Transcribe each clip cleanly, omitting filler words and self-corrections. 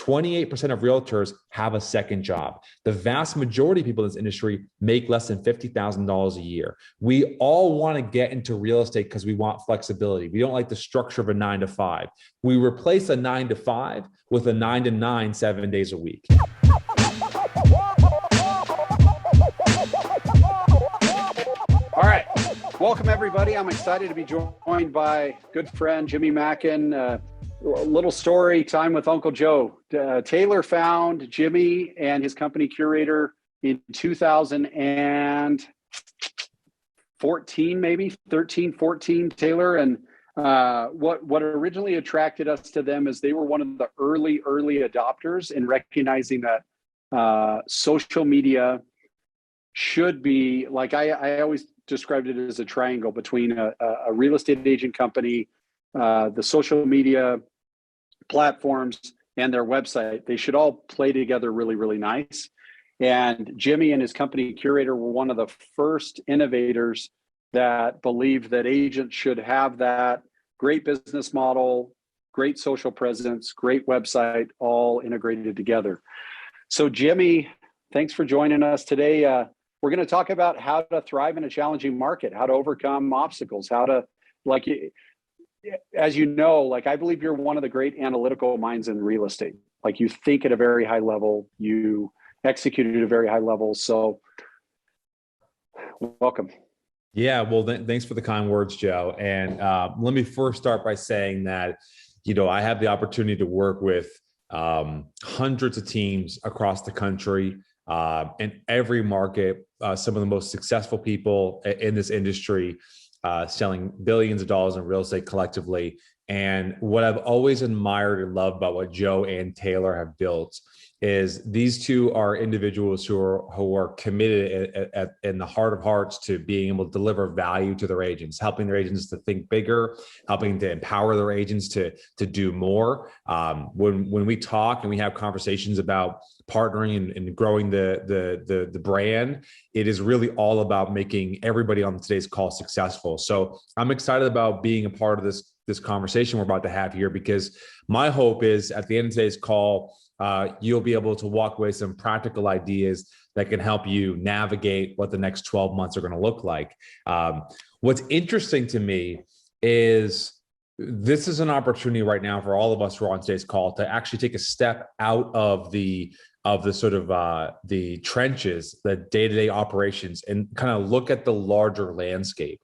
28% of realtors have a second job. The vast majority of people in this industry make less than $50,000 a year. We all want to get into real estate because we want flexibility. We don't like the structure of a 9 to 5. We replace a 9 to 5 with a 9 to 9, 7 days a week. All right. Welcome, everybody. I'm excited to be joined by good friend, Jimmy Mackin. A little story time with Uncle Joe. Taylor found Jimmy and his company Curaytor in 2014, maybe 13, 14, Taylor. And what originally attracted us to them is they were one of the early adopters in recognizing that social media should be, like I always described it as a triangle between a real estate agent company, the social media platforms, and their website. They should all play together really nice. And Jimmy and his company Curaytor were one of the first innovators that believed that agents should have that great business model, great social presence, great website, all integrated together. So Jimmy, thanks for joining us today. We're going to talk about how to thrive in a challenging market, how to overcome obstacles, how to, like, as you know, like, I believe you're one of the great analytical minds in real estate. Like, you think at a very high level, you execute at a very high level. So welcome. Yeah, well, thanks for the kind words, Joe. And let me first start by saying that, I have the opportunity to work with hundreds of teams across the country. In every market, some of the most successful people in this industry, selling billions of dollars in real estate collectively. And what I've always admired and loved about what Joe and Taylor have built is these two are individuals who are committed in the heart of hearts to being able to deliver value to their agents, helping their agents to think bigger, helping to empower their agents to do more. When we talk and we have conversations about partnering and growing the brand, it is really all about making everybody on today's call successful. So I'm excited about being a part of this conversation we're about to have here, because my hope is at the end of today's call, you'll be able to walk away with some practical ideas that can help you navigate what the next 12 months are going to look like. What's interesting to me is this is an opportunity right now for all of us who are on today's call to actually take a step out of the sort of the trenches, the day-to-day operations, and kind of look at the larger landscape.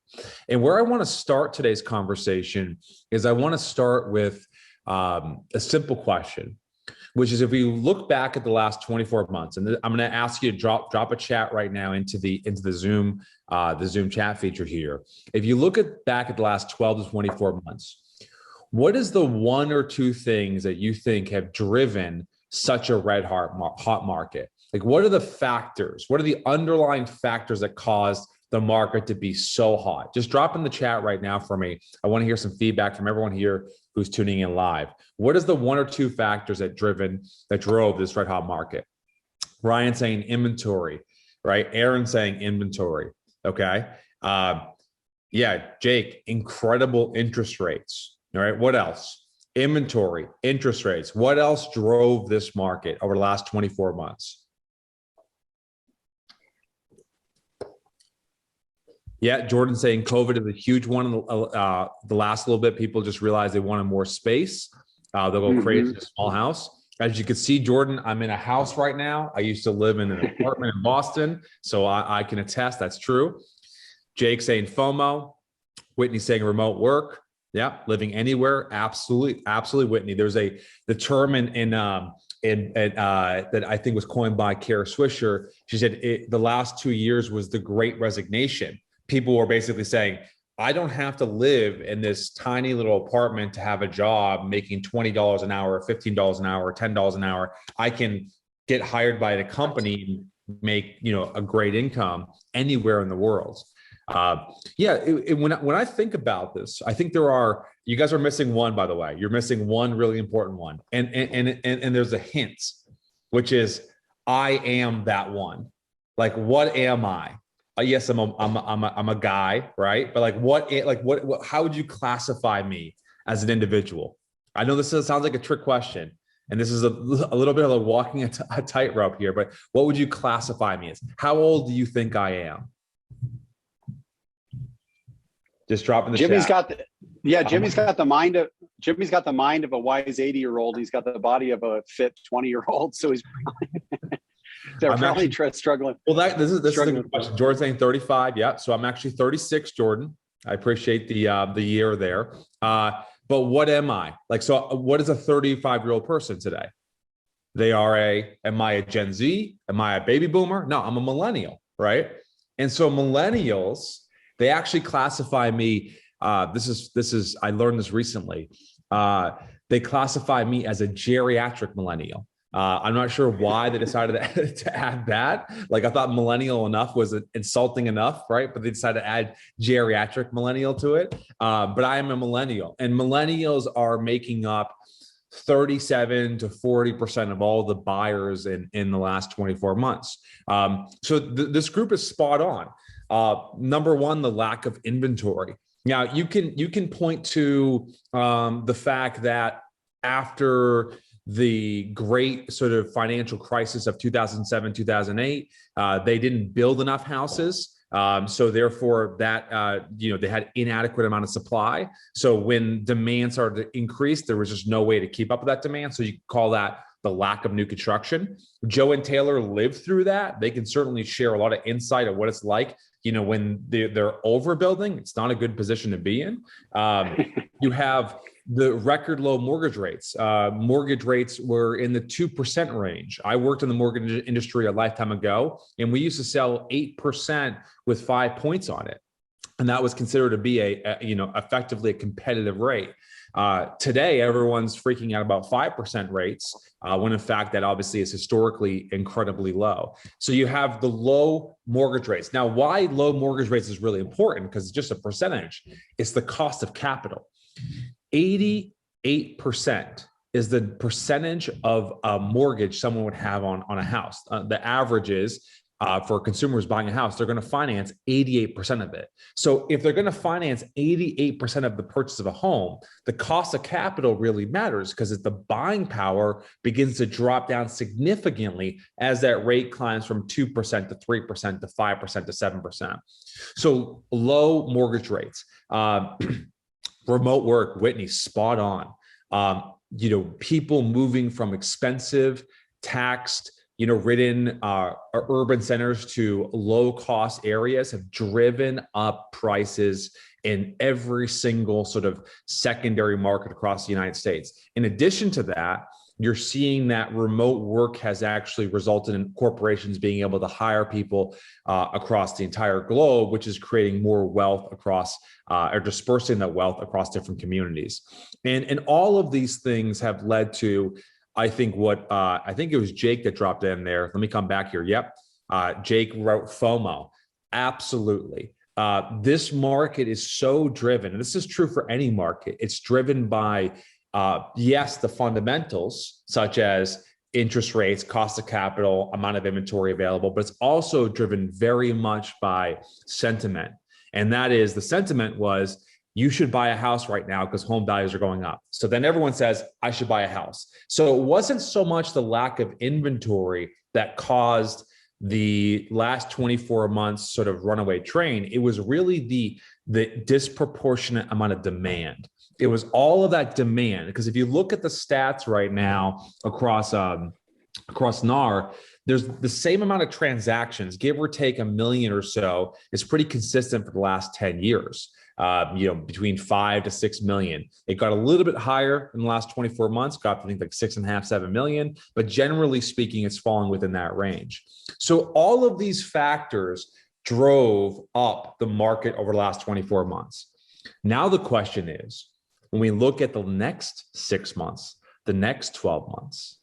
And where I want to start today's conversation is I want to start with a simple question, which is, if we look back at the last 24 months, and I'm going to ask you to drop a chat right now into the Zoom chat feature here. If you look back at the last 12 to 24 months, what is the one or two things that you think have driven such a red hot market? Like, what are the factors? What are the underlying factors that caused the market to be so hot? Just drop in the chat right now for me. I want to hear some feedback from everyone here who's tuning in live. What is the one or two factors that drove this red hot market? Ryan saying inventory, right? Aaron saying inventory. Okay. Yeah, Jake, incredible interest rates. All right. What else? Inventory, interest rates. What else drove this market over the last 24 months? Yeah, Jordan saying COVID is a huge one. The last little bit, people just realized they wanted more space. They'll go crazy in a small house. As you can see, Jordan, I'm in a house right now. I used to live in an apartment in Boston, so I can attest that's true. Jake saying FOMO. Whitney saying remote work. Yeah, living anywhere. Absolutely, Whitney. There's the term that I think was coined by Kara Swisher. She said the last 2 years was the Great Resignation. People were basically saying, I don't have to live in this tiny little apartment to have a job making $20 an hour, $15 an hour, $10 an hour. I can get hired by the company and make a great income anywhere in the world. When I think about this, I think you guys are missing one, by the way. You're missing one really important one. And there's a hint, which is I am that one. Like, what am I? Yes, I'm a guy, right? But what? How would you classify me as an individual? I know this sounds like a trick question, and this is a little bit of a walking a tightrope here, but what would you classify me as? How old do you think I am? Just drop in the Jimmy's chat. got the, Jimmy's got the mind of a wise 80-year-old. He's got the body of a fit 20-year-old. So he's probably struggling. Well, this is a good question. Jordan's saying 35. Yeah. So I'm actually 36, Jordan. I appreciate the year there. But what am I? Like, so what is a 35-year-old person today? Am I a Gen Z? Am I a baby boomer? No, I'm a millennial, right? And so millennials, they actually classify me. I learned this recently. They classify me as a geriatric millennial. I'm not sure why they decided to add that. Like, I thought millennial enough was insulting enough, right? But they decided to add geriatric millennial to it. But I am a millennial, and millennials are making up 37 to 40% of all the buyers in the last 24 months. So this group is spot on. Number one, the lack of inventory. Now, you can point to the fact that after the great sort of financial crisis of 2007, 2008, they didn't build enough houses. So therefore that, they had inadequate amount of supply. So when demand started to increase, there was just no way to keep up with that demand. So you call that the lack of new construction. Joe and Taylor lived through that. They can certainly share a lot of insight of what it's like, when they're overbuilding. It's not a good position to be in. You have the record low mortgage rates. Mortgage rates were in the 2% range. I worked in the mortgage industry a lifetime ago, and we used to sell 8% with 5 points on it. And that was considered to be effectively a competitive rate. Today, everyone's freaking out about 5% rates, when in fact that obviously is historically incredibly low. So you have the low mortgage rates. Now, why low mortgage rates is really important, because it's just a percentage. It's the cost of capital. 88% is the percentage of a mortgage someone would have on a house. The average is, for consumers buying a house, they're going to finance 88% of it. So if they're going to finance 88% of the purchase of a home, the cost of capital really matters, because the buying power begins to drop down significantly as that rate climbs from 2% to 3% to 5% to 7%. So low mortgage rates. Remote work, Whitney, spot on. People moving from expensive, taxed, ridden urban centers to low-cost areas have driven up prices in every single sort of secondary market across the United States. In addition to that, you're seeing that remote work has actually resulted in corporations being able to hire people across the entire globe, which is creating more wealth across, or dispersing that wealth across different communities. And all of these things have led to, I think it was Jake that dropped in there. Let me come back here. Yep. Jake wrote FOMO. Absolutely. This market is so driven, and this is true for any market. It's driven by, yes, the fundamentals, such as interest rates, cost of capital, amount of inventory available, but it's also driven very much by sentiment. And that is, the sentiment was, you should buy a house right now because home values are going up. So then everyone says, I should buy a house. So it wasn't so much the lack of inventory that caused the last 24 months sort of runaway train. It was really the disproportionate amount of demand. It was all of that demand, because if you look at the stats right now across NAR, there's the same amount of transactions, give or take a million or so, is pretty consistent for the last 10 years. Between 5 to 6 million. It got a little bit higher in the last 24 months, got up to, I think, like 6.5, 7 million, but generally speaking, it's falling within that range. So all of these factors drove up the market over the last 24 months. Now the question is, when we look at the next 6 months, the next 12 months,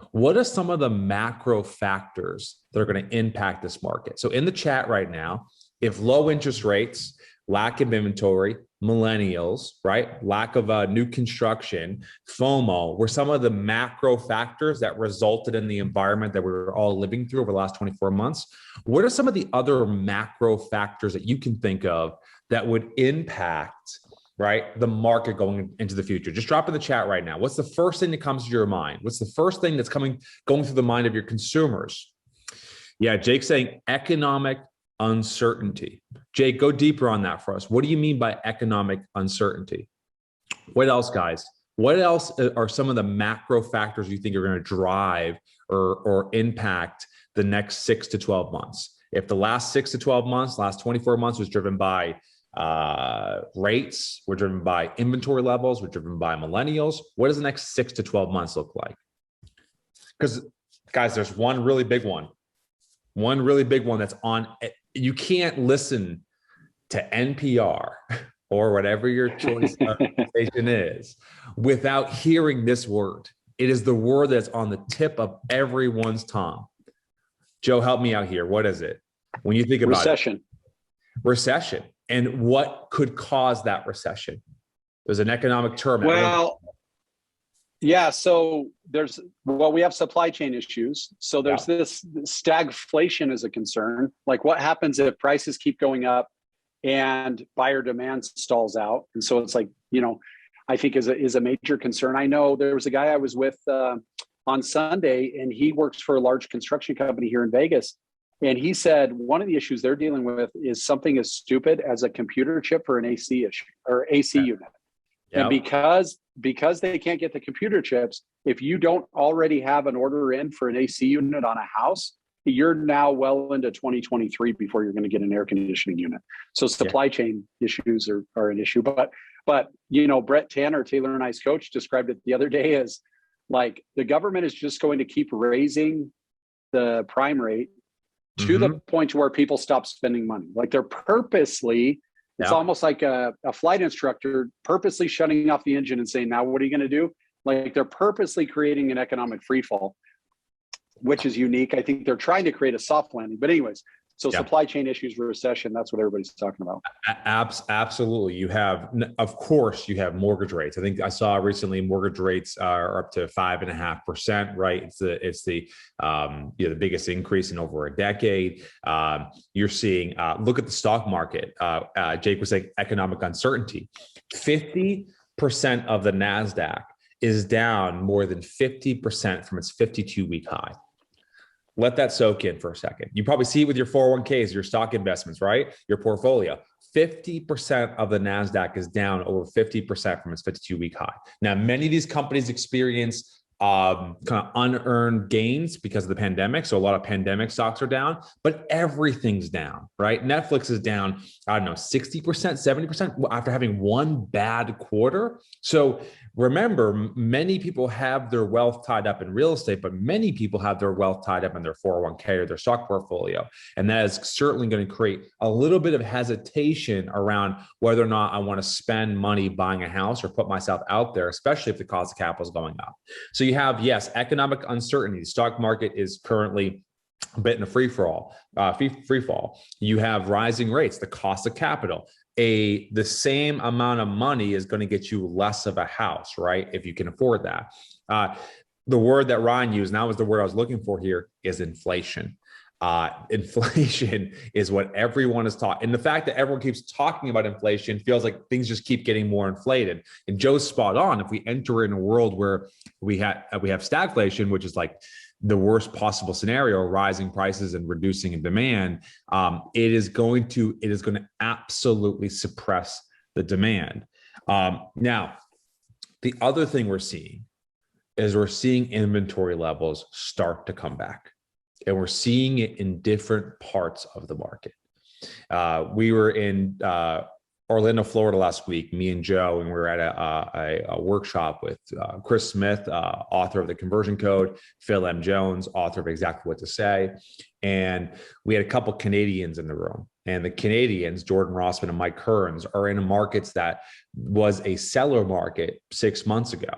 what are some of the macro factors that are going to impact this market? So in the chat right now, if low interest rates, lack of inventory, millennials, right? Lack of new construction, FOMO, were some of the macro factors that resulted in the environment that we were all living through over the last 24 months. What are some of the other macro factors that you can think of that would impact right? The market going into the future. Just drop in the chat right now. What's the first thing that comes to your mind? What's the first thing that's going through the mind of your consumers? Yeah, Jake's saying economic uncertainty. Jake, go deeper on that for us. What do you mean by economic uncertainty? What else, guys? What else are some of the macro factors you think are going to drive or impact the next 6 to 12 months? If the last 6 to 12 months, last 24 months was driven by rates, we're driven by inventory levels, we're driven by millennials, what does the next 6 to 12 months look like? Because, guys, there's one really big one that's on. You can't listen to NPR or whatever your choice of station is without hearing this word. It is the word that's on the tip of everyone's tongue. Joe, help me out here. What is it? When you think about recession. Recession. And what could cause that recession? There's an economic term. Well, yeah. So we have supply chain issues. So there's this stagflation is a concern. Like, what happens if prices keep going up and buyer demand stalls out? And so it's like, I think is a major concern. I know there was a guy I was with on Sunday, and he works for a large construction company here in Vegas. And he said one of the issues they're dealing with is something as stupid as a computer chip for an AC issue or AC unit. Yep. And because they can't get the computer chips, if you don't already have an order in for an AC unit on a house, you're now well into 2023 before you're going to get an air conditioning unit. So supply chain issues are an issue. But Brett Tanner, Taylor and I's coach, described it the other day as like the government is just going to keep raising the prime rate to the point to where people stop spending money. Like they're purposely, it's almost like a flight instructor purposely shutting off the engine and saying, now what are you going to do? Like they're purposely creating an economic free fall, which is unique. I think they're trying to create a soft landing. But anyways, so supply chain issues, recession, that's what everybody's talking about. Absolutely. You have mortgage rates. I think I saw recently mortgage rates are up to 5.5%, right? It's the biggest increase in over a decade. You're seeing, look at the stock market. Jake was saying economic uncertainty. 50% of the NASDAQ is down more than 50% from its 52-week high. Let that soak in for a second. You probably see it with your 401ks, your stock investments, right? Your portfolio. 50% of the NASDAQ is down over 50% from its 52-week high. Now, many of these companies experience kind of unearned gains because of the pandemic. So a lot of pandemic stocks are down, but everything's down, right? Netflix is down, 60%, 70% after having one bad quarter. So remember, many people have their wealth tied up in real estate, but many people have their wealth tied up in their 401k or their stock portfolio. And that is certainly going to create a little bit of hesitation around whether or not I want to spend money buying a house or put myself out there, especially if the cost of capital is going up. So you have, economic uncertainty. The stock market is currently a bit in a free fall. You have rising rates, the cost of capital. The same amount of money is going to get you less of a house, right? If you can afford that. The word that Ryan used, and that was the word I was looking for here, is inflation. Inflation is what everyone is talking. And the fact that everyone keeps talking about inflation feels like things just keep getting more inflated. And Joe's spot on. If we enter in a world where we have stagflation, which is like the worst possible scenario, rising prices and reducing in demand, it is going to absolutely suppress the demand. Now, the other thing we're seeing inventory levels start to come back. And we're seeing it in different parts of the market. We were in Orlando, Florida last week, me and Joe, and we were at a workshop with Chris Smith, author of The Conversion Code, Phil M. Jones, author of Exactly What to Say. And we had a couple Canadians in the room. And the Canadians, Jordan Rossman and Mike Kearns, are in markets that was a seller market 6 months ago.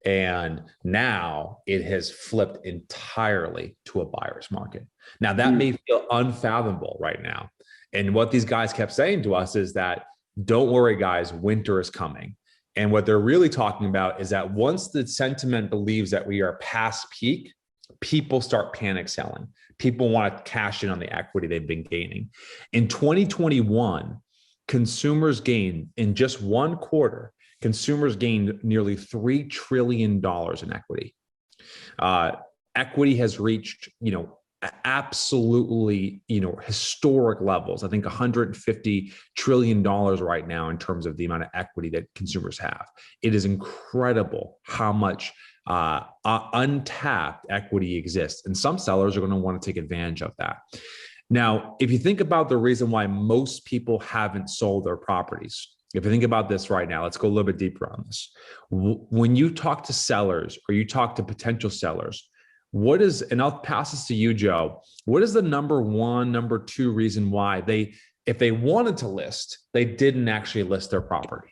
And now it has flipped entirely to a buyer's market. Now that may feel unfathomable right now. And what these guys kept saying to us is that, don't worry, guys, winter is coming. And what they're really talking about is that once the sentiment believes that we are past peak, people start panic selling. People want to cash in on the equity they've been gaining. In 2021, consumers gained in just one quarter, consumers gained nearly $3 trillion in equity. Equity has reached, absolutely, historic levels. I think $150 trillion right now in terms of the amount of equity that consumers have. It is incredible how much untapped equity exists. And some sellers are going to want to take advantage of that. Now, if you think about the reason why most people haven't sold their properties, if you think about this right now, let's go a little bit deeper on this. When you talk to sellers or you talk to potential sellers, what is, and I'll pass this to you, Joe, what is the number one, number two reason why if they wanted to list, they didn't actually list their property?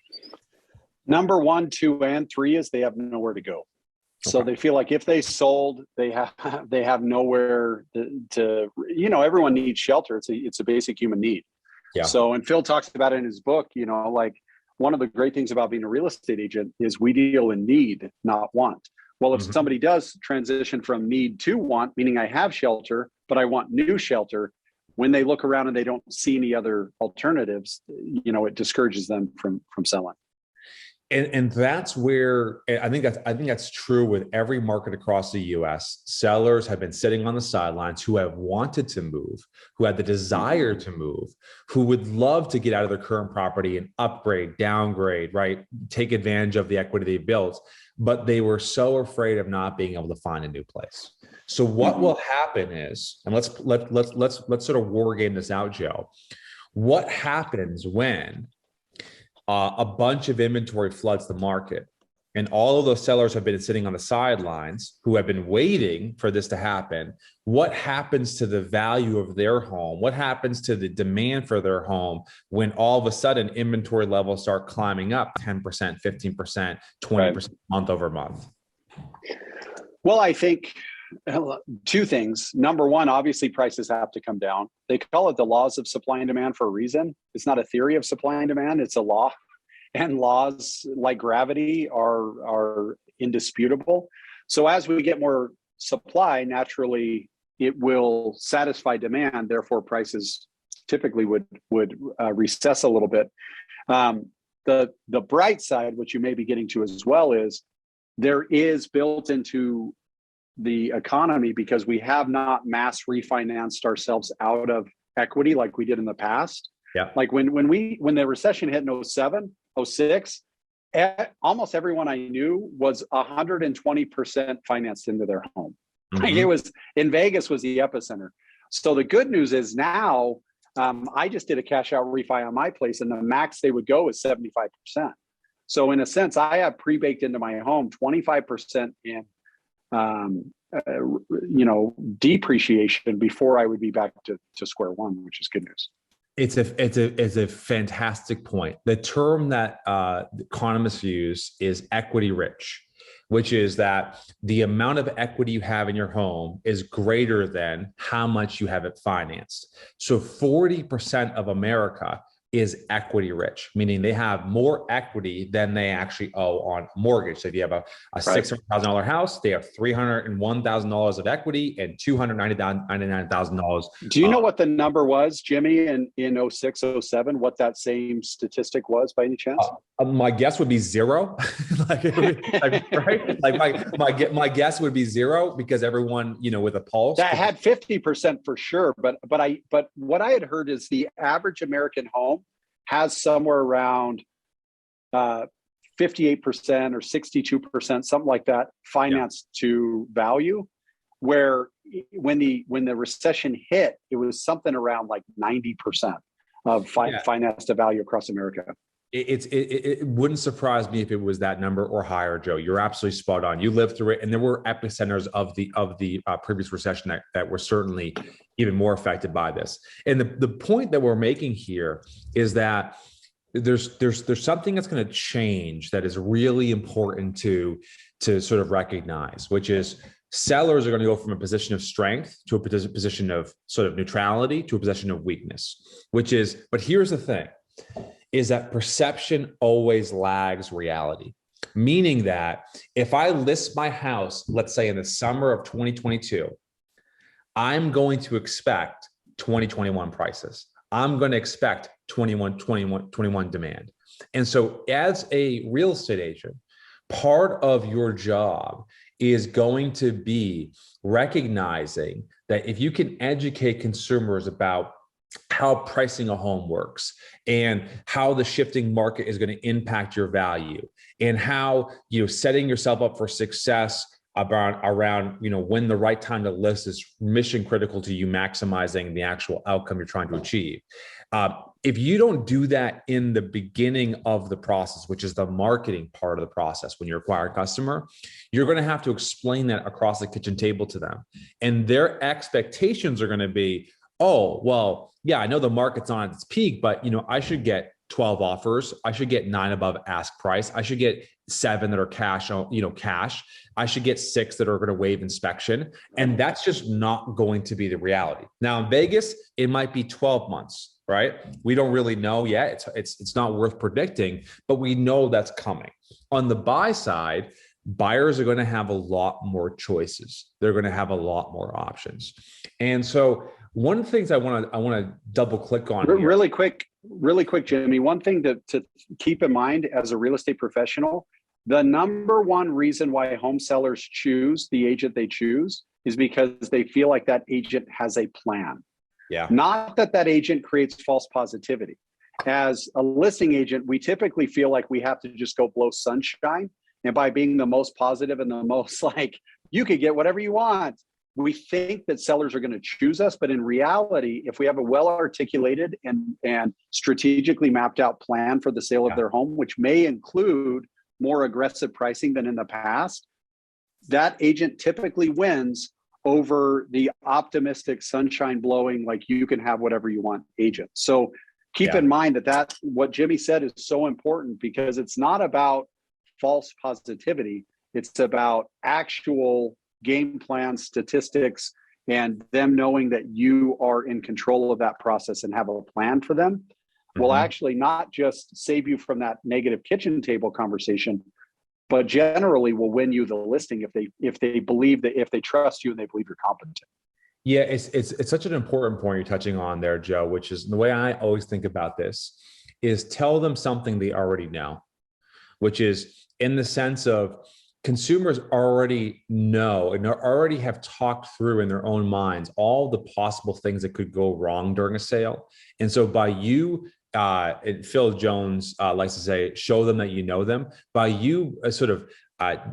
Number 1, 2, and 3 is they have nowhere to go. So they feel like if they sold, they have nowhere to everyone needs shelter. It's a basic human need. Yeah. So, and Phil talks about it in his book, like one of the great things about being a real estate agent is we deal in need, not want. Well, if somebody does transition from need to want, meaning I have shelter, but I want new shelter, when they look around and they don't see any other alternatives, it discourages them from selling. And that's where I think that's true with every market across the US. Sellers have been sitting on the sidelines who have wanted to move, who had the desire to move, who would love to get out of their current property and upgrade, downgrade, right? Take advantage of the equity they built, but they were so afraid of not being able to find a new place. So what will happen is, and let's sort of war game this out, Joe. What happens when a bunch of inventory floods the market and all of those sellers have been sitting on the sidelines who have been waiting for this to happen? What happens to the value of their home? What happens to the demand for their home when all of a sudden inventory levels start climbing up 10%, 15%, 20% month over month? Well, I think two things. Number one, obviously prices have to come down. They call it the laws of supply and demand for a reason. It's not a theory of supply and demand, it's a law. And laws like gravity are indisputable. So as we get more supply, naturally it will satisfy demand. Therefore, prices typically would recess a little bit. The bright side, which you may be getting to as well, is there is built into the economy, because we have not mass refinanced ourselves out of equity like we did in the past. Yeah. Like when the recession hit in 07, 06, almost everyone I knew was 120% financed into their home. Mm-hmm. Like it was in Vegas was the epicenter. So the good news is now I just did a cash out refi on my place, and the max they would go is 75%. So in a sense, I have pre-baked into my home 25% in depreciation before I would be back to square one, which is good news. It's a fantastic point. The term that economists use is equity rich, which is that the amount of equity you have in your home is greater than how much you have it financed. So 40% of America is equity rich, meaning they have more equity than they actually owe on mortgage. So if you have a $600,000 house, they have $301,000 of equity and $299,000. Do you know what the number was, Jimmy, in 06, 07, what that same statistic was by any chance? My guess would be zero. Right? My guess would be zero, because everyone, with a pulse. That had 50% for sure. But what I had heard is the average American home has somewhere around 58% or 62%, something like that, financed to value, where when the recession hit, it was something around like 90% of finance to value across America. It wouldn't surprise me if it was that number or higher, Joe. You're absolutely spot on. You lived through it, and there were epicenters of the previous recession that were certainly even more affected by this. And the point that we're making here is that there's something that's going to change that is really important to sort of recognize, which is sellers are going to go from a position of strength to a position of sort of neutrality to a position of weakness. But here's the thing. Is that perception always lags reality, meaning that if I list my house, let's say in the summer of 2022, I'm going to expect 2021 prices. I'm going to expect 21 demand. And so as a real estate agent, part of your job is going to be recognizing that if you can educate consumers about how pricing a home works and how the shifting market is going to impact your value and how, setting yourself up for success around, when the right time to list is mission critical to you maximizing the actual outcome you're trying to achieve. If you don't do that in the beginning of the process, which is the marketing part of the process, when you acquire a customer, you're going to have to explain that across the kitchen table to them. And their expectations are going to be, oh, well, yeah, I know the market's on its peak, but I should get 12 offers. I should get 9 above ask price. I should get 7 that are cash. I should get 6 that are going to waive inspection. And that's just not going to be the reality. Now in Vegas, it might be 12 months, right? We don't really know yet. It's not worth predicting, but we know that's coming. On the buy side, buyers are going to have a lot more choices. They're going to have a lot more options. And so one of the things I want to double click on here. Really quick, Jimmy. One thing to keep in mind as a real estate professional, the number one reason why home sellers choose the agent they choose is because they feel like that agent has a plan. Yeah. Not that agent creates false positivity. As a listing agent, we typically feel like we have to just go blow sunshine. And by being the most positive and the most like, you could get whatever you want, we think that sellers are going to choose us. But in reality, if we have a well-articulated and strategically mapped out plan for the sale of their home, which may include more aggressive pricing than in the past, that agent typically wins over the optimistic sunshine blowing, like you can have whatever you want agent. So keep in mind that what Jimmy said is so important, because it's not about false positivity. It's about actual game plan statistics and them knowing that you are in control of that process and have a plan for them will actually not just save you from that negative kitchen table conversation, but generally will win you the listing if they believe that, if they trust you and they believe you're competent. Yeah, it's such an important point you're touching on there, Joe, which is the way I always think about this is tell them something they already know, which is in the sense of consumers already know and already have talked through in their own minds all the possible things that could go wrong during a sale. And so by you, Phil Jones likes to say, show them that you know them, by you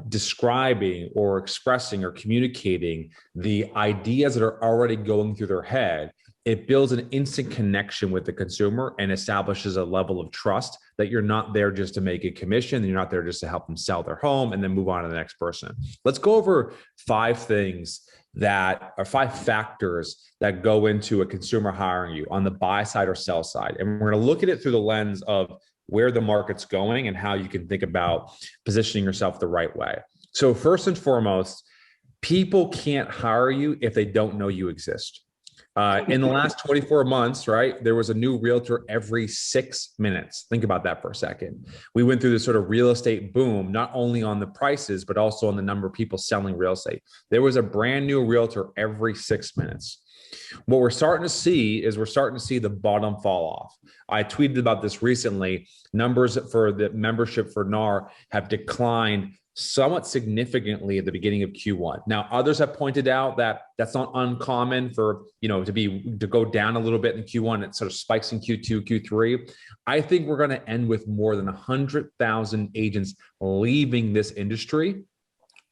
describing or expressing or communicating the ideas that are already going through their head, it builds an instant connection with the consumer and establishes a level of trust that you're not there just to make a commission. You're not there just to help them sell their home and then move on to the next person. Let's go over 5 things that are 5 factors that go into a consumer hiring you on the buy side or sell side. And we're going to look at it through the lens of where the market's going and how you can think about positioning yourself the right way. So first and foremost, people can't hire you if they don't know you exist. In the last 24 months, right, there was a new realtor every 6 minutes. Think about that for a second. We went through this sort of real estate boom, not only on the prices, but also on the number of people selling real estate. There was a brand new realtor every 6 minutes. What we're starting to see is the bottom fall off. I tweeted about this recently. Numbers for the membership for NAR have declined somewhat significantly at the beginning of Q1. Now, others have pointed out that that's not uncommon for, to go down a little bit in Q1. It sort of spikes in Q2, Q3. I think we're going to end with more than 100,000 agents leaving this industry,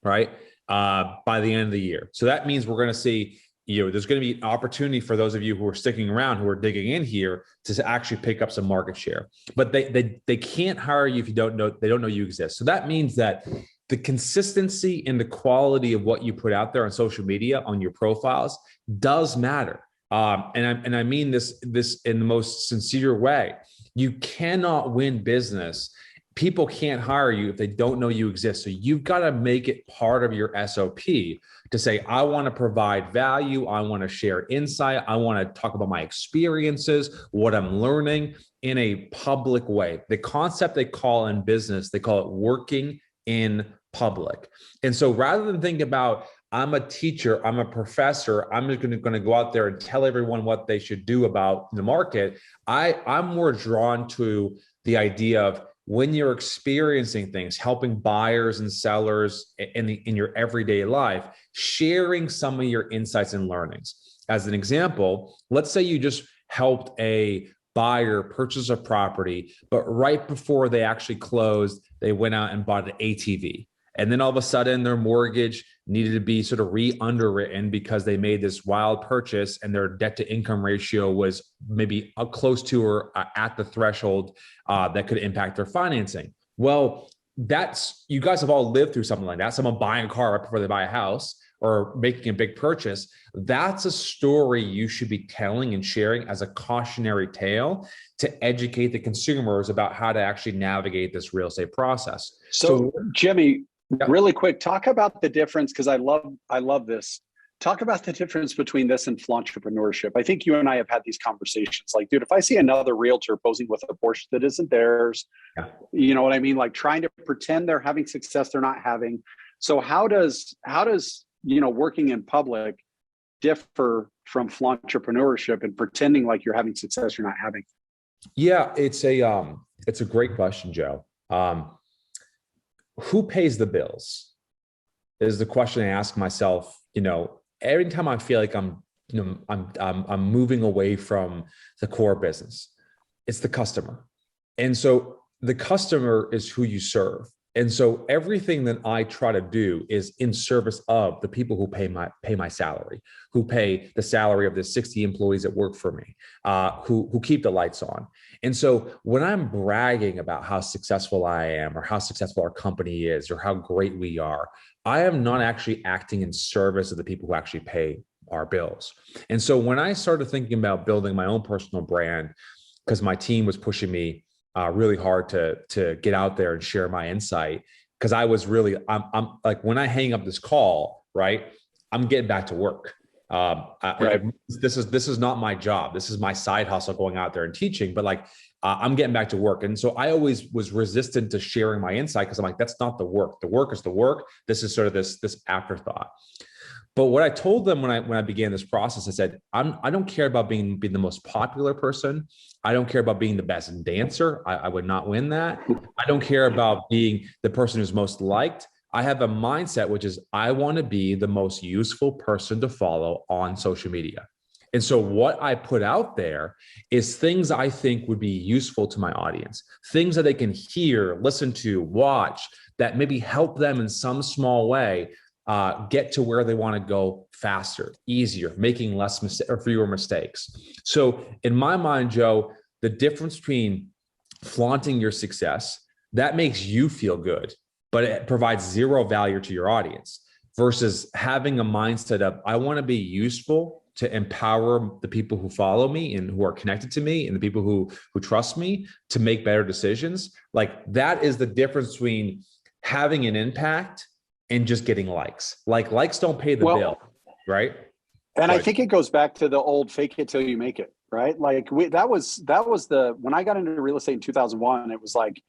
right, by the end of the year. So that means we're going to see, there's going to be an opportunity for those of you who are sticking around, who are digging in here, to actually pick up some market share. But they can't hire you if they don't know you exist. So that means that the consistency and the quality of what you put out there on social media, on your profiles, does matter. And I mean this in the most sincere way. You cannot win business. People can't hire you if they don't know you exist. So you've got to make it part of your SOP to say, I want to provide value. I want to share insight. I want to talk about my experiences, what I'm learning in a public way. The concept they call in business, they call it working in public. And so rather than think about, I'm a teacher, I'm a professor, I'm just going to go out there and tell everyone what they should do about the market. I'm more drawn to the idea of when you're experiencing things, helping buyers and sellers in your everyday life, sharing some of your insights and learnings. As an example, let's say you just helped a buyer purchase a property, but right before they actually closed, they went out and bought an ATV. And then all of a sudden their mortgage needed to be sort of re-underwritten because they made this wild purchase and their debt to income ratio was maybe close to or at the threshold that could impact their financing. Well, you guys have all lived through something like that. Someone buying a car right before they buy a house or making a big purchase. That's a story you should be telling and sharing as a cautionary tale to educate the consumers about how to actually navigate this real estate process. So Jimmy, yeah. Really quick, talk about the difference, because I love this. Talk about the difference between this and entrepreneurship. I think you and I have had these conversations. Like, dude, if I see another realtor posing with a Porsche that isn't theirs, you know what I mean? Like trying to pretend they're having success they're not having. So how does working in public differ from entrepreneurship and pretending like you're having success you're not having? Yeah, it's a great question, Joe. Who pays the bills is the question I ask myself. Every time I feel like I'm moving away from the core business, it's the customer. And so the customer is who you serve. And so everything that I try to do is in service of the people who pay my salary, who pay the salary of the 60 employees that work for me, who keep the lights on. And so when I'm bragging about how successful I am or how successful our company is or how great we are, I am not actually acting in service of the people who actually pay our bills. And so when I started thinking about building my own personal brand, because my team was pushing me really hard to get out there and share my insight, because I was really, I'm like, when I hang up this call, right, I'm getting back to work. Right. This is not my job. This is my side hustle, going out there and teaching, but like, I'm getting back to work. And so I always was resistant to sharing my insight because I'm like, that's not the work. The work is the work. This is sort of this afterthought. But what I told them when I began this process, I said, I don't care about being the most popular person. I don't care about being the best dancer. I would not win that. I don't care about being the person who's most liked. I have a mindset, which is I want to be the most useful person to follow on social media. And so what I put out there is things I think would be useful to my audience, things that they can hear, listen to, watch, that maybe help them in some small way get to where they want to go faster, easier, making less or fewer mistakes. So in my mind, Joe, the difference between flaunting your success, that makes you feel good, but it provides zero value to your audience, versus having a mindset of, I want to be useful to empower the people who follow me and who are connected to me and the people who trust me to make better decisions. Like, that is the difference between having an impact and just getting likes. Like, likes don't pay the bill, right? And I think it goes back to the old fake it till you make it, right? Like that was when I got into real estate in 2001, it was like,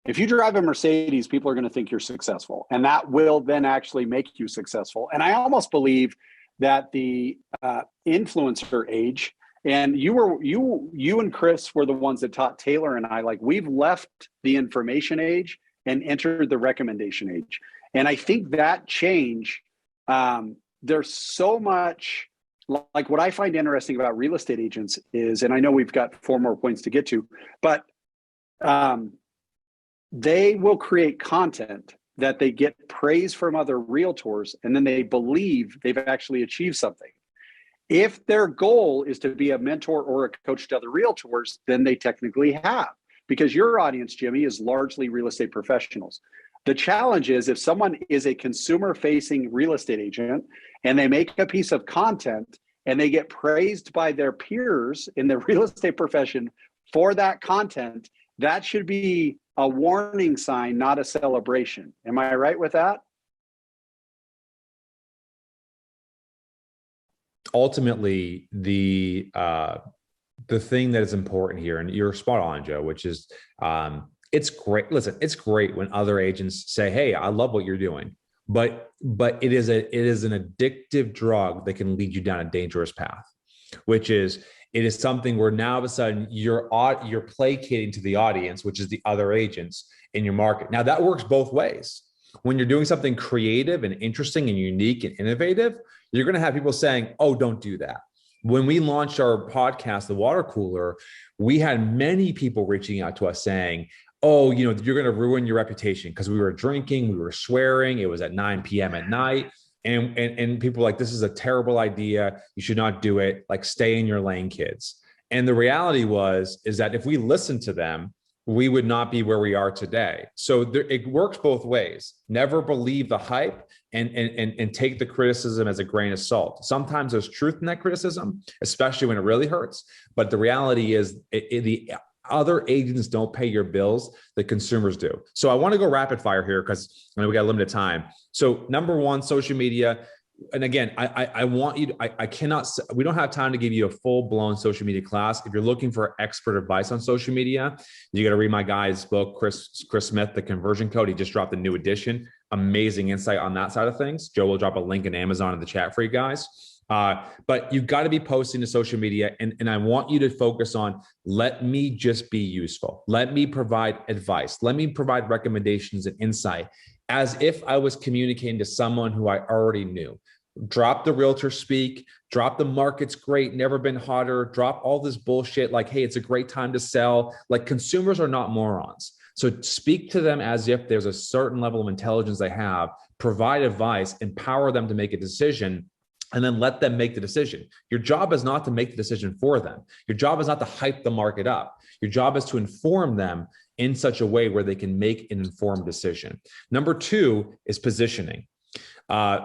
if you drive a Mercedes, people are going to think you're successful, and that will then actually make you successful. And I almost believe that the influencer age, and you and Chris were the ones that taught Taylor and I, like, we've left the information age and entered the recommendation age. And I think that change, there's so much, like, what I find interesting about real estate agents is, and I know we've got 4 more points to get to, but they will create content that they get praise from other realtors, and then they believe they've actually achieved something. If their goal is to be a mentor or a coach to other realtors, then they technically have, because your audience, Jimmy, is largely real estate professionals. The challenge is, if someone is a consumer-facing real estate agent and they make a piece of content and they get praised by their peers in the real estate profession for that content, that should be a warning sign, not a celebration. Am I right with that? Ultimately, the thing that is important here, and you're spot on, Joe, which is, it's great. Listen, it's great when other agents say, hey, I love what you're doing. but it is an addictive drug that can lead you down a dangerous path, which is it is something where now all of a sudden you're placating to the audience, which is the other agents in your market. Now that works both ways. When you're doing something creative and interesting and unique and innovative, you're going to have people saying, "Oh, don't do that." When we launched our podcast, The Water Cooler, we had many people reaching out to us saying, "Oh, you're going to ruin your reputation," because we were drinking, we were swearing, it was at 9 p.m. at night. And people were like, "This is a terrible idea. You should not do it. Like, stay in your lane, kids." And the reality is that if we listened to them, we would not be where we are today. So it works both ways. Never believe the hype and take the criticism as a grain of salt. Sometimes there's truth in that criticism, especially when it really hurts. But the reality is the other agents don't pay your bills, the consumers do. So I want to go rapid fire here because we got limited time. So number one, social media. And again, I want you to, I cannot, we don't have time to give you a full blown social media class. If you're looking for expert advice on social media, you got to read my guy's book, Chris Smith, The Conversion Code. He just dropped a new edition. Amazing insight on that side of things. Joe will drop a link in Amazon in the chat for you guys. But you've got to be posting to social media. And I want you to focus on, let me just be useful. Let me provide advice. Let me provide recommendations and insight as if I was communicating to someone who I already knew. Drop the realtor speak, drop the market's great, never been hotter, drop all this bullshit like, hey, it's a great time to sell. Like, consumers are not morons. So speak to them as if there's a certain level of intelligence they have, provide advice, empower them to make a decision, and then let them make the decision. Your job is not to make the decision for them. Your job is not to hype the market up. Your job is to inform them in such a way where they can make an informed decision. Number two is positioning.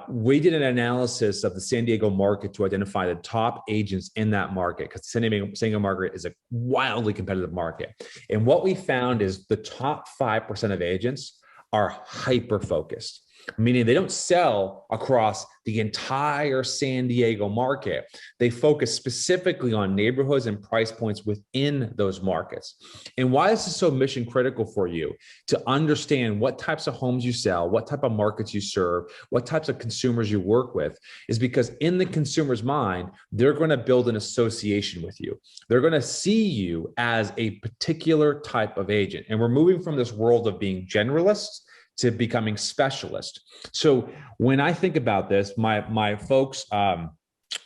We did an analysis of the San Diego market to identify the top agents in that market, because the San Diego market is a wildly competitive market. And what we found is the top 5% of agents are hyper-focused, meaning they don't sell across the entire San Diego market. They focus specifically on neighborhoods and price points within those markets. And why this is so mission critical for you to understand what types of homes you sell, what type of markets you serve, what types of consumers you work with, is because in the consumer's mind, they're going to build an association with you. They're going to see you as a particular type of agent. And we're moving from this world of being generalists to becoming specialist. So when I think about this, my folks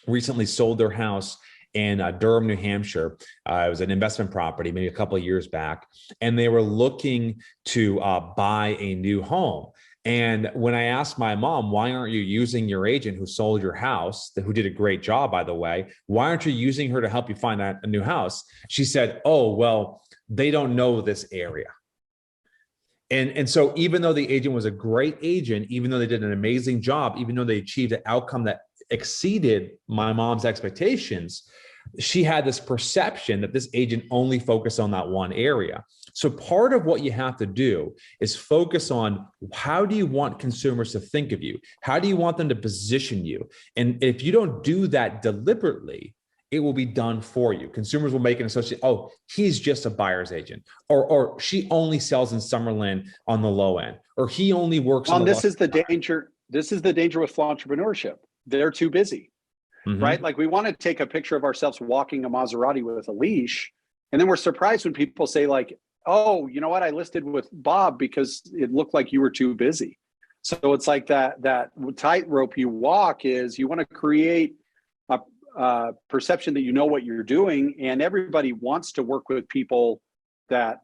recently sold their house in Durham, New Hampshire. It was an investment property, maybe a couple of years back, and they were looking to buy a new home. And when I asked my mom, why aren't you using your agent who sold your house, who did a great job, by the way, why aren't you using her to help you find a new house? She said, "Oh, well, they don't know this area." And so even though the agent was a great agent, even though they did an amazing job, even though they achieved an outcome that exceeded my mom's expectations, she had this perception that this agent only focused on that one area. So part of what you have to do is focus on, how do you want consumers to think of you? How do you want them to position you? And if you don't do that deliberately, it will be done for you. Consumers will make an association. Oh, he's just a buyer's agent, or she only sells in Summerlin on the low end, or he only works on this is the danger. This is the danger with entrepreneurship. They're too busy, right? Like, we want to take a picture of ourselves walking a Maserati with a leash, and then we're surprised when people say, like, "Oh, you know what? I listed with Bob because it looked like you were too busy." So it's like that tightrope you walk is, you want to create a perception that you know what you're doing, and everybody wants to work with people that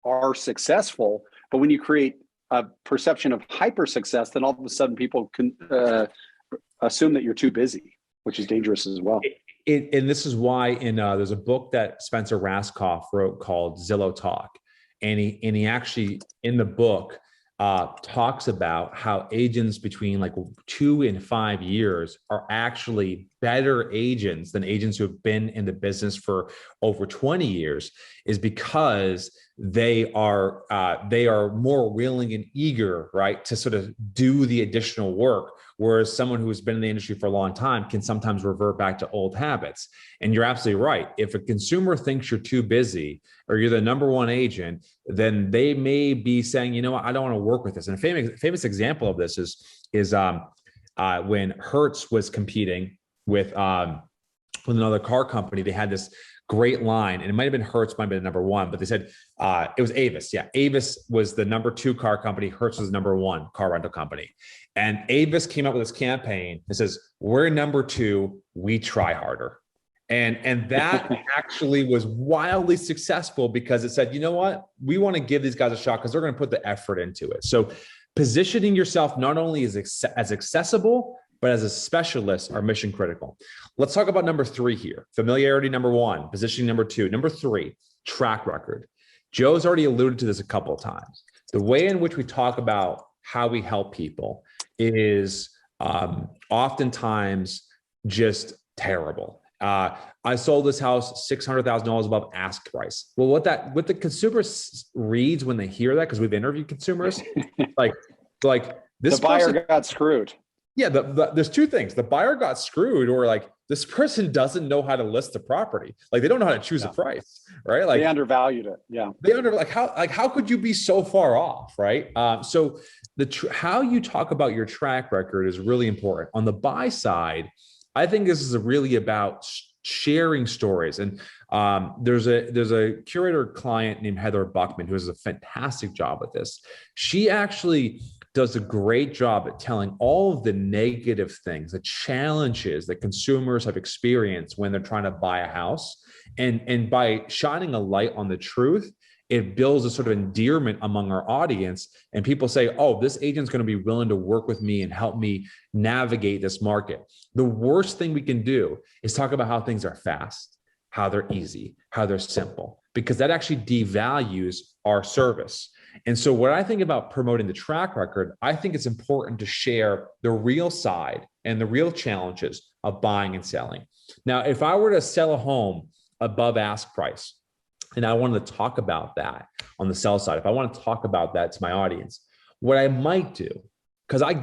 are successful. But when you create a perception of hyper success, then all of a sudden people can assume that you're too busy, which is dangerous as well. And this is why there's a book that Spencer Raskoff wrote called Zillow Talk, and he actually, in the book, talks about how agents between like 2 and 5 years are actually better agents than agents who have been in the business for over 20 years, is because they are more willing and eager, right, to sort of do the additional work. Whereas someone who has been in the industry for a long time can sometimes revert back to old habits. And you're absolutely right. If a consumer thinks you're too busy or you're the number one agent, then they may be saying, you know what, I don't want to work with this. And a famous example of this is is when Hertz was competing with another car company, they had this great line, and it might have been Hertz, might have been number one, but they said it was Avis. Yeah, Avis was the number two car company. Hertz was the number one car rental company. And Avis came up with this campaign that says, "We're number two, we try harder." And that actually was wildly successful because it said, you know what, we want to give these guys a shot because they're going to put the effort into it. So positioning yourself not only as accessible, but as a specialist are mission critical. Let's talk about number three here. Familiarity, number one. Positioning, number two. Number three, track record. Joe's already alluded to this a couple of times. The way in which we talk about how we help people is oftentimes just terrible. I sold this house $600,000 above ask price. Well, what the consumer reads when they hear that, because we've interviewed consumers, like this the buyer got screwed. Yeah, there's two things. The buyer got screwed, or like this person doesn't know how to list the property. Like they don't know how to choose a price, right? Like they undervalued it. Yeah, how could you be so far off, right? So how you talk about your track record is really important. On the buy side, I think this is really about sharing stories. And there's a curator client named Heather Buckman who does a fantastic job at this. She actually does a great job at telling all of the negative things, the challenges that consumers have experienced when they're trying to buy a house. And by shining a light on the truth, it builds a sort of endearment among our audience. And people say, oh, this agent's going to be willing to work with me and help me navigate this market. The worst thing we can do is talk about how things are fast, how they're easy, how they're simple, because that actually devalues our service. And so when I think about promoting the track record, I think it's important to share the real side and the real challenges of buying and selling. Now, if I were to sell a home above ask price, and I wanted to talk about that on the sell side, if I want to talk about that to my audience, what I might do, because I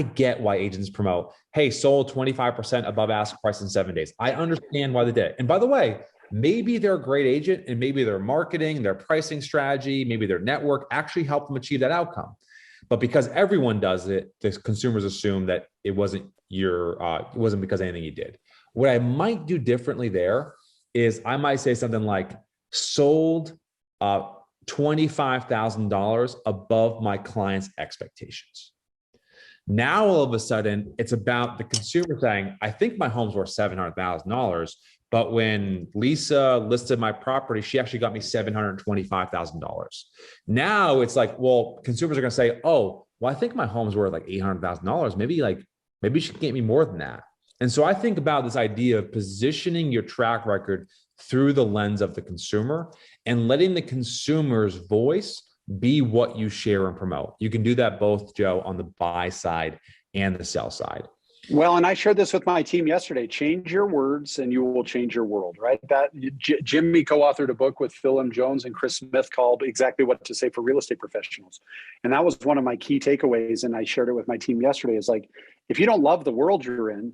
get why agents promote, hey, sold 25% above ask price in 7 days. I understand why they did it. And by the way, maybe they're a great agent and maybe their marketing, their pricing strategy, maybe their network actually helped them achieve that outcome. But because everyone does it, the consumers assume that it wasn't because of anything you did. What I might do differently there is I might say something like, sold $25,000 above my client's expectations. Now, all of a sudden, it's about the consumer saying, I think my home's worth $700,000, but when Lisa listed my property, she actually got me $725,000. Now it's like, well, consumers are going to say, oh, well, I think my home's worth like $800,000. Maybe she can get me more than that. And so I think about this idea of positioning your track record through the lens of the consumer and letting the consumer's voice be what you share and promote. You can do that both, Joe, on the buy side and the sell side. Well, and I shared this with my team yesterday. Change your words and you will change your world, right? That Jimmy co-authored a book with Phil M. Jones and Chris Smith called Exactly What to Say for Real Estate Professionals. And that was one of my key takeaways. And I shared it with my team yesterday. Is like, if you don't love the world you're in,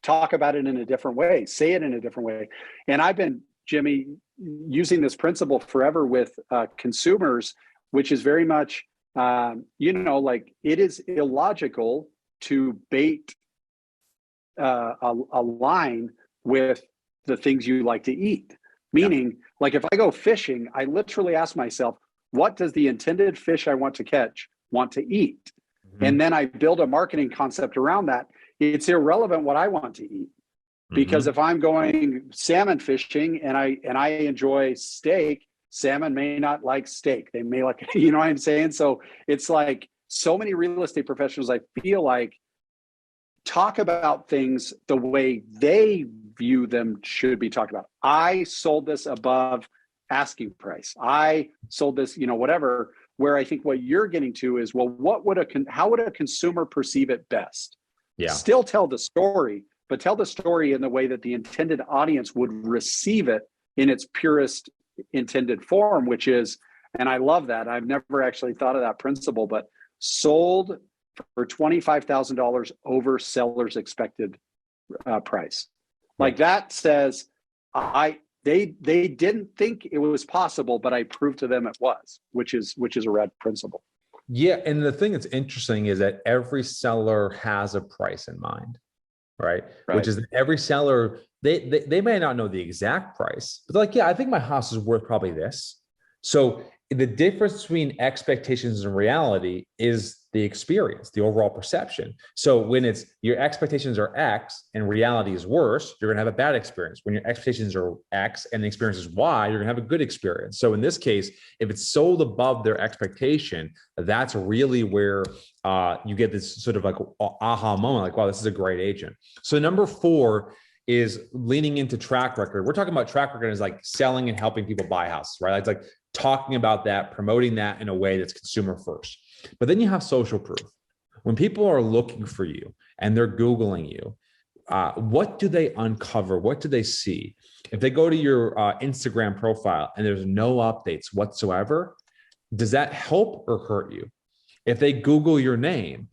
talk about it in a different way, say it in a different way. And I've been, Jimmy, using this principle forever with consumers, which is very much, like it is illogical to bait a line with the things you like to eat. Meaning, like if I go fishing, I literally ask myself, what does the intended fish I want to catch want to eat? Mm-hmm. And then I build a marketing concept around that. It's irrelevant what I want to eat. Because if I'm going salmon fishing and I enjoy steak, salmon may not like steak. They may like, you know what I'm saying? So it's like so many real estate professionals, I feel like, talk about things the way they view them should be talked about. I sold this above asking price. I sold this, whatever, where I think what you're getting to is, well, how would a consumer perceive it best? Yeah. Still tell the story, but tell the story in the way that the intended audience would receive it in its purest intended form, which is, and I love that. I've never actually thought of that principle, but sold for $25,000 over seller's expected price. Like that says, they didn't think it was possible, but I proved to them it was, which is a red principle. Yeah, and the thing that's interesting is that every seller has a price in mind, right? Which Right. is that every seller, they may not know the exact price, but they're like, yeah, I think my house is worth probably this. So the difference between expectations and reality is the experience, the overall perception. So when it's your expectations are X and reality is worse, you're gonna have a bad experience. When your expectations are X and the experience is Y, you're gonna have a good experience. So in this case, if it's sold above their expectation, that's really where you get this sort of like aha moment, like, wow, this is a great agent. So number 4 is leaning into track record. We're talking about track record as like selling and helping people buy houses, right? It's like talking about that, promoting that in a way that's consumer first. But then you have social proof. When people are looking for you and they're Googling you, what do they uncover? What do they see? If they go to your Instagram profile and there's no updates whatsoever, does that help or hurt you? If they Google your name,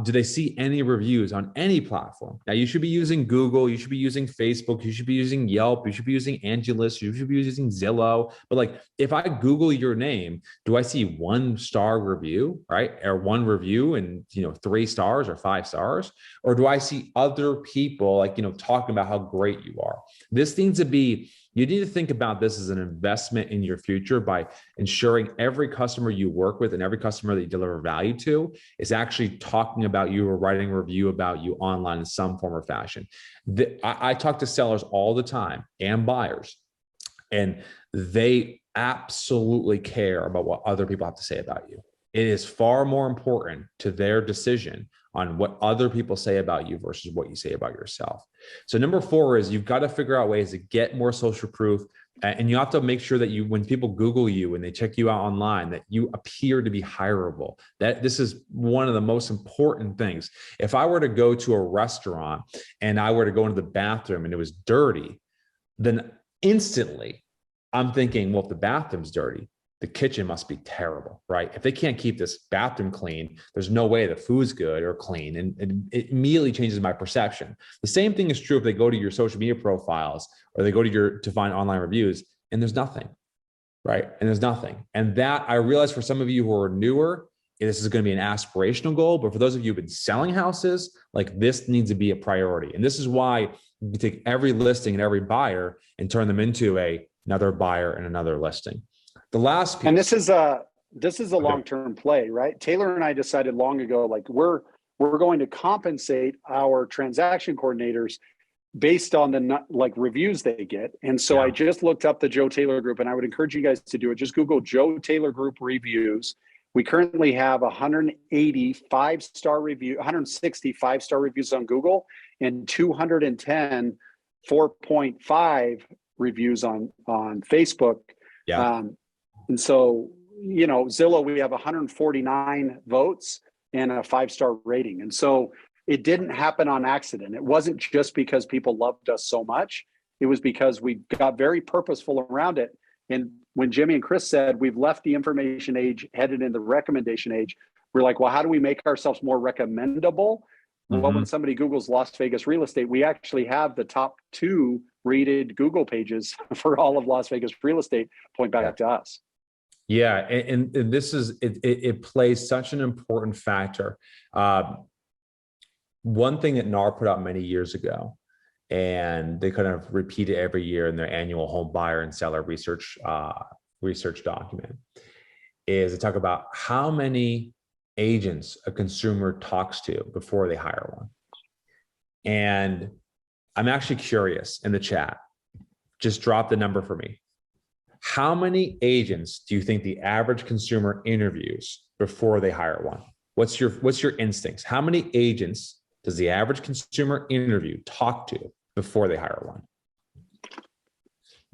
do they see any reviews on any platform? Now, you should be using Google, you should be using Facebook, you should be using Yelp, you should be using Angelus, you should be using Zillow. But like, if I Google your name, do I see 1-star review, right? Or one review and 3 stars or 5 stars? Or do I see other people like talking about how great you are? This needs to be. You need to think about this as an investment in your future by ensuring every customer you work with and every customer that you deliver value to is actually talking about you or writing a review about you online in some form or fashion. I talk to sellers all the time and buyers, and they absolutely care about what other people have to say about you. It is far more important to their decision on what other people say about you versus what you say about yourself. So number 4 is you've got to figure out ways to get more social proof. And you have to make sure that when people Google you and they check you out online, that you appear to be hireable. That this is one of the most important things. If I were to go to a restaurant and I were to go into the bathroom and it was dirty, then instantly I'm thinking, well, if the bathroom's dirty, the kitchen must be terrible, right? If they can't keep this bathroom clean, there's no way the food's good or clean. And it immediately changes my perception. The same thing is true if they go to your social media profiles or they go to find online reviews and there's nothing, right? And there's nothing. And that, I realize for some of you who are newer, this is going to be an aspirational goal. But for those of you who've been selling houses, like this needs to be a priority. And this is why you take every listing and every buyer and turn them into another buyer and another listing. The last piece. And this is a long-term play, right? Taylor and I decided long ago, like we're going to compensate our transaction coordinators based on the reviews they get. And so I just looked up the Joe Taylor Group, and I would encourage you guys to do it. Just Google Joe Taylor Group reviews. We currently have 160 5-star reviews on Google and 210 4.5 reviews on Facebook. Yeah. And so, Zillow, we have 149 votes and a 5-star rating. And so it didn't happen on accident. It wasn't just because people loved us so much. It was because we got very purposeful around it. And when Jimmy and Chris said we've left the information age, headed into the recommendation age, we're like, well, how do we make ourselves more recommendable? Mm-hmm. Well, when somebody Googles Las Vegas real estate, we actually have the top 2 rated Google pages for all of Las Vegas real estate point back to us. Yeah, and this is it plays such an important factor. One thing that NAR put out many years ago, and they kind of repeat it every year in their annual home buyer and seller research document, is they talk about how many agents a consumer talks to before they hire one. And I'm actually curious in the chat, just drop the number for me. How many agents do you think the average consumer interviews before they hire one? What's your instincts? How many agents does the average consumer interview talk to before they hire one?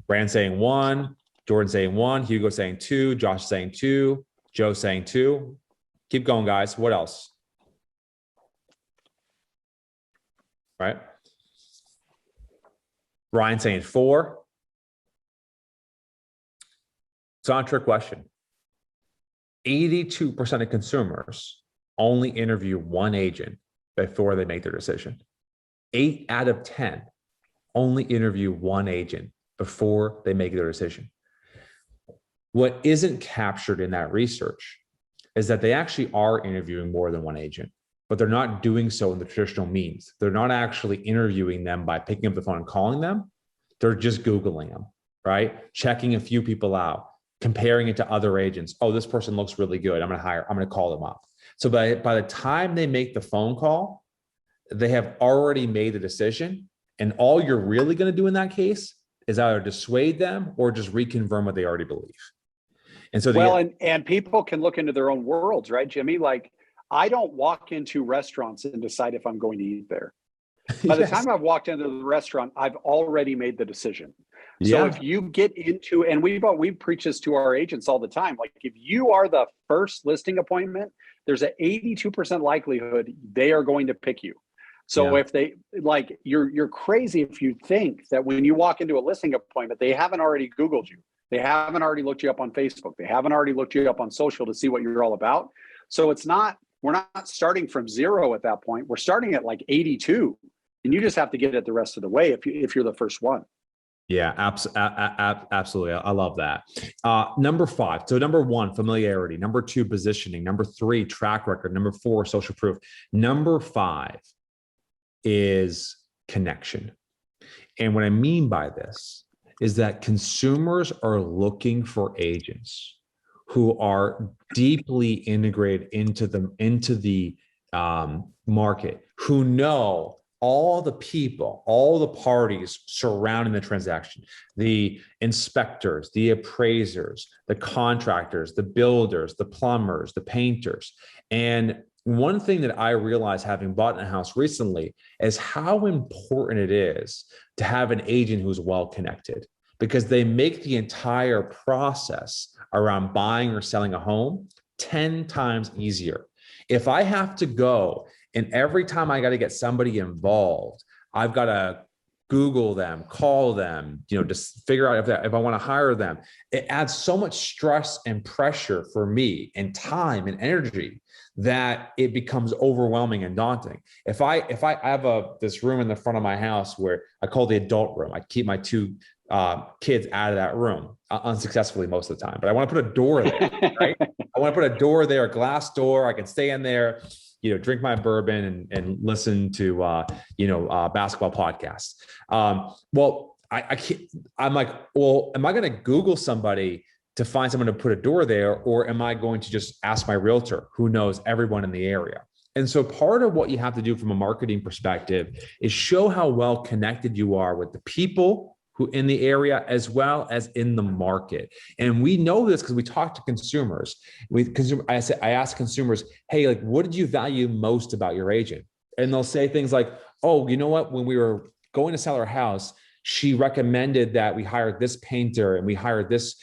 Brand saying 1, Jordan saying 1, Hugo saying 2, Josh saying 2, Joe saying 2. Keep going, guys. What else? Right? Ryan saying 4. It's not a trick question. 82% of consumers only interview one agent before they make their decision. 8 out of 10 only interview one agent before they make their decision. What isn't captured in that research is that they actually are interviewing more than one agent, but they're not doing so in the traditional means. They're not actually interviewing them by picking up the phone and calling them. They're just Googling them, right? Checking a few people out, comparing it to other agents. Oh, this person looks really good. I'm going to call them up. So by the time they make the phone call, they have already made the decision. And all you're really going to do in that case is either dissuade them or just reconfirm what they already believe. And so and people can look into their own worlds, right, Jimmy? Like, I don't walk into restaurants and decide if I'm going to eat there. By the time I've walked into the restaurant, I've already made the decision. So if you get into, and we preach this to our agents all the time, like if you are the first listing appointment, there's an 82% likelihood they are going to pick you. So if they, like, you're crazy if you think that when you walk into a listing appointment, they haven't already Googled you. They haven't already looked you up on Facebook. They haven't already looked you up on social to see what you're all about. So we're not starting from zero at that point. We're starting at like 82, and you just have to get it the rest of the way if you're the first one. Yeah, absolutely. I love that. Number 5. So number 1, familiarity. Number 2, positioning. Number 3, track record. Number 4, social proof. Number 5 is connection. And what I mean by this is that consumers are looking for agents who are deeply integrated into the market, who know all the people, all the parties surrounding the transaction, the inspectors, the appraisers, the contractors, the builders, the plumbers, the painters. And one thing that I realized having bought a house recently is how important it is to have an agent who's well connected, because they make the entire process around buying or selling a home 10 times easier. If I have to go and every time I got to get somebody involved, I've got to Google them, call them, just figure out if I want to hire them. It adds so much stress and pressure for me and time and energy that it becomes overwhelming and daunting. If I have this room in the front of my house where I call the adult room, I keep my 2 kids out of that room unsuccessfully most of the time, but I want to put a door there, right? I want to put a door there, a glass door. I can stay in there, drink my bourbon and listen to, basketball podcasts. Well, I can't, I'm like, well, am I going to Google somebody to find someone to put a door there? Or am I going to just ask my realtor who knows everyone in the area? And so part of what you have to do from a marketing perspective is show how well connected you are with the people who in the area as well as in the market. And we know this because we talk to consumers. I ask consumers, hey, like, what did you value most about your agent? And they'll say things like, oh, you know what? When we were going to sell our house, she recommended that we hired this painter and we hired this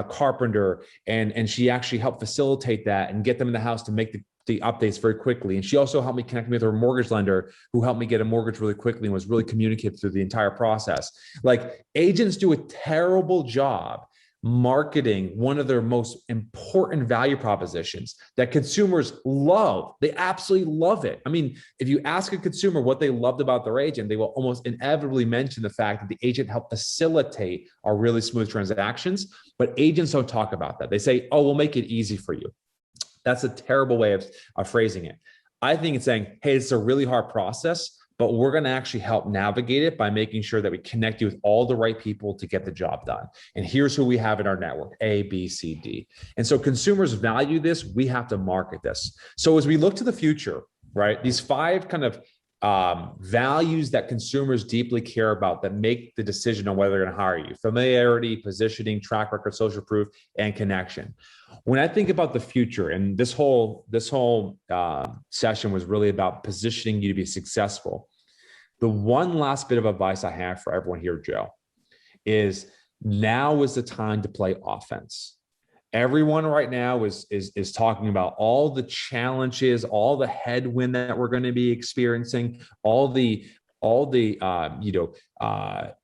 carpenter, and she actually helped facilitate that and get them in the house to make the updates very quickly. And she also helped me connect me with her mortgage lender who helped me get a mortgage really quickly and was really communicative through the entire process. Like, agents do a terrible job marketing one of their most important value propositions that consumers love. They absolutely love it. I mean, if you ask a consumer what they loved about their agent, they will almost inevitably mention the fact that the agent helped facilitate our really smooth transactions. But agents don't talk about that. They say, oh, we'll make it easy for you. That's a terrible way of phrasing it. I think it's saying, hey, it's a really hard process, but we're going to actually help navigate it by making sure that we connect you with all the right people to get the job done. And here's who we have in our network, A, B, C, D. And so consumers value this. We have to market this. So as we look to the future, right, these 5 kind of values that consumers deeply care about that make the decision on whether they're going to hire you: familiarity, positioning, track record, social proof, and connection. When I think about the future, and this whole session was really about positioning you to be successful, the one last bit of advice I have for everyone here, Joe, is now is the time to play offense. Everyone right now is talking about all the challenges, all the headwind that we're going to be experiencing, all the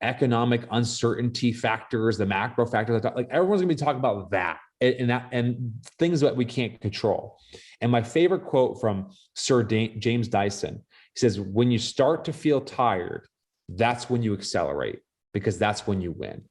economic uncertainty factors, the macro factors. Like, everyone's going to be talking about that and things that we can't control. And my favorite quote from Sir James Dyson, he says, "When you start to feel tired, that's when you accelerate, because that's when you win."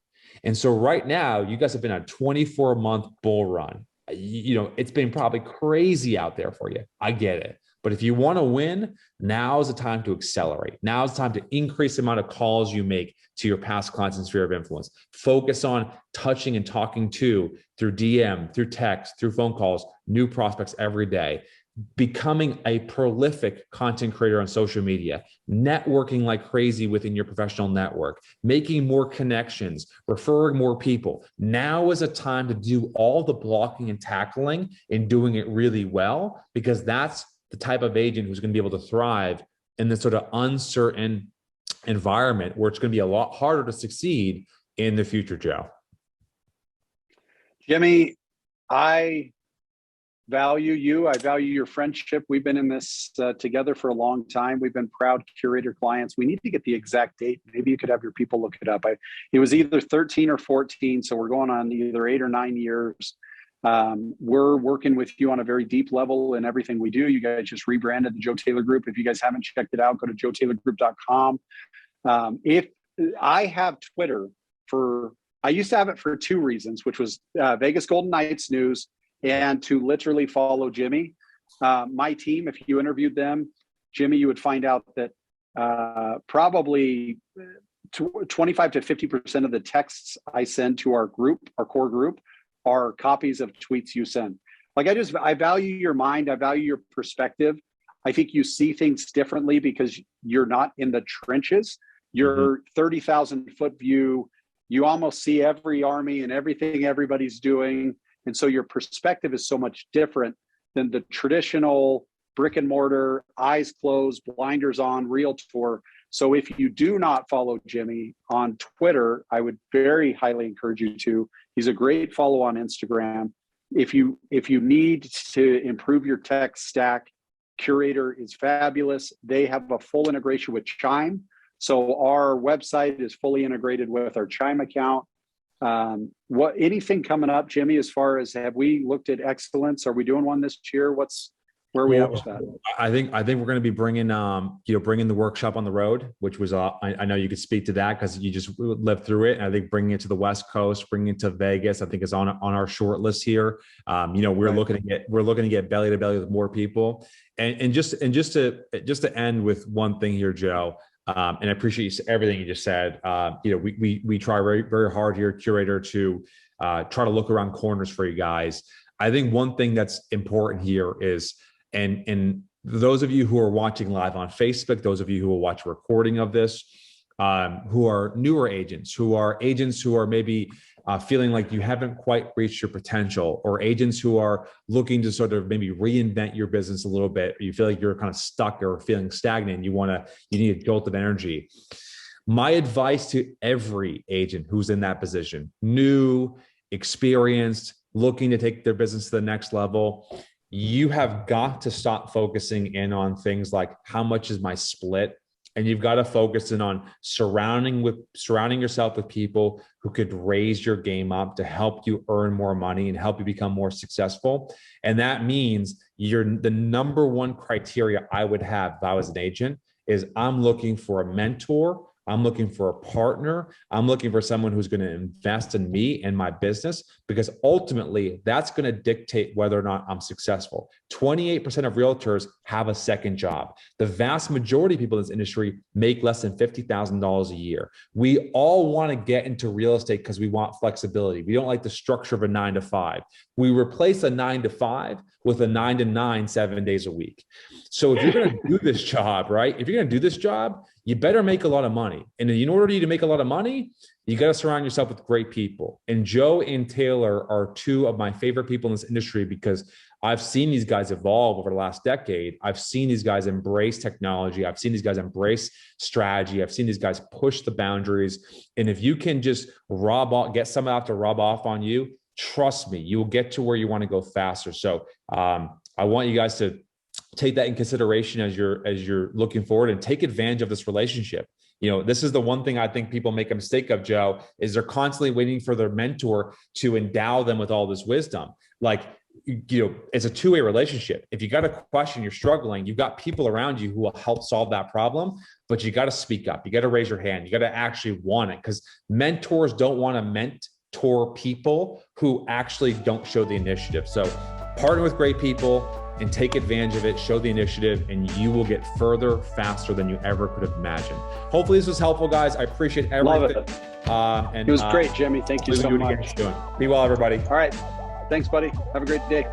And so right now, you guys have been on a 24-month bull run. it's been probably crazy out there for you. I get it. But if you want to win, now is the time to accelerate. Now is the time to increase the amount of calls you make to your past clients and sphere of influence. Focus on touching and talking to through DM, through text, through phone calls, new prospects every day. Becoming a prolific content creator on social media, networking like crazy within your professional network, making more connections, referring more people. Now is a time to do all the blocking and tackling and doing it really well, because that's the type of agent who's going to be able to thrive in this sort of uncertain environment where it's going to be a lot harder to succeed in the future, Joe. Jimmy, I value you. I value your friendship. We've been in this together for a long time. We've been proud Curaytor clients. We need to get the exact date. Maybe you could have your people look it up. It was either 13 or 14. So we're going on either 8 or 9 years. We're working with you on a very deep level in everything we do. You guys just rebranded the Joe Taylor Group. If you guys haven't checked it out, go to joetaylorgroup.com. If I have Twitter I used to have it for 2 reasons, which was Vegas Golden Knights news and to literally follow Jimmy. My team, if you interviewed them, Jimmy, you would find out that probably 25 to 50% of the texts I send to our group, our core group, are copies of tweets you send. Like I value your mind. I value your perspective. I think you see things differently because you're not in the trenches. Your 30,000 foot view, you almost see every army and everything everybody's doing. And so your perspective is so much different than the traditional brick and mortar, eyes closed, blinders on realtor. So if you do not follow Jimmy on Twitter, I would very highly encourage you to. He's a great follow on Instagram. If you need to improve your tech stack, Curaytor is fabulous. They have a full integration with Chime. So our website is fully integrated with our Chime account. Anything coming up, Jimmy, as far as, have we looked at excellence? Are we doing one this year? Where are we at with that? I think we're going to be bringing the workshop on the road, which was I know you could speak to that because you just lived through it. And I think bringing it to the West Coast, bringing it to Vegas, I think is on our short list here. We're looking to get belly to belly with more people, and just to end with one thing here, Joe. And I appreciate everything you just said. We try very, very hard here at Curaytor to try to look around corners for you guys. I think one thing that's important here is, and those of you who are watching live on Facebook, those of you who will watch a recording of this, who are newer agents, who are maybe feeling like you haven't quite reached your potential, or agents who are looking to sort of maybe reinvent your business a little bit, or you feel like you're kind of stuck or feeling stagnant, you need a jolt of energy. My advice to every agent who's in that position, new, experienced, looking to take their business to the next level, you have got to stop focusing in on things like how much is my split. And you've got to focus in on surrounding yourself with people who could raise your game up to help you earn more money and help you become more successful. And that means the number one criteria I would have if I was an agent is I'm looking for a mentor. I'm looking for a partner. I'm looking for someone who's going to invest in me and my business, because ultimately that's going to dictate whether or not I'm successful. 28% of realtors have a second job. The vast majority of people in this industry make less than $50,000 a year. We all want to get into real estate because we want flexibility. We don't like the structure of a 9 to 5. We replace a 9 to 5 with a 9 to 9, 7 days a week. So if you're going to do this job, right? If you're going to do this job, you better make a lot of money. And in order to make a lot of money, you got to surround yourself with great people. And Joe and Taylor are 2 of my favorite people in this industry because I've seen these guys evolve over the last decade. I've seen these guys embrace technology. I've seen these guys embrace strategy. I've seen these guys push the boundaries. And if you can just get someone out to rub off on you, trust me, you will get to where you want to go faster. So I want you guys to take that in consideration as you're looking forward, and take advantage of this relationship. This is the one thing I think people make a mistake of, Joe, is they're constantly waiting for their mentor to endow them with all this wisdom. Like, it's a two-way relationship. If you got a question, you're struggling, you've got people around you who will help solve that problem, but you got to speak up. You got to raise your hand. You got to actually want it, because mentors don't want to ment people who actually don't show the initiative. So partner with great people and take advantage of it, show the initiative, and you will get further faster than you ever could have imagined. Hopefully this was helpful, guys. I appreciate everything. Love it. And it was great, Jimmy. Thank you so much. Be well, everybody. All right. Thanks, buddy. Have a great day.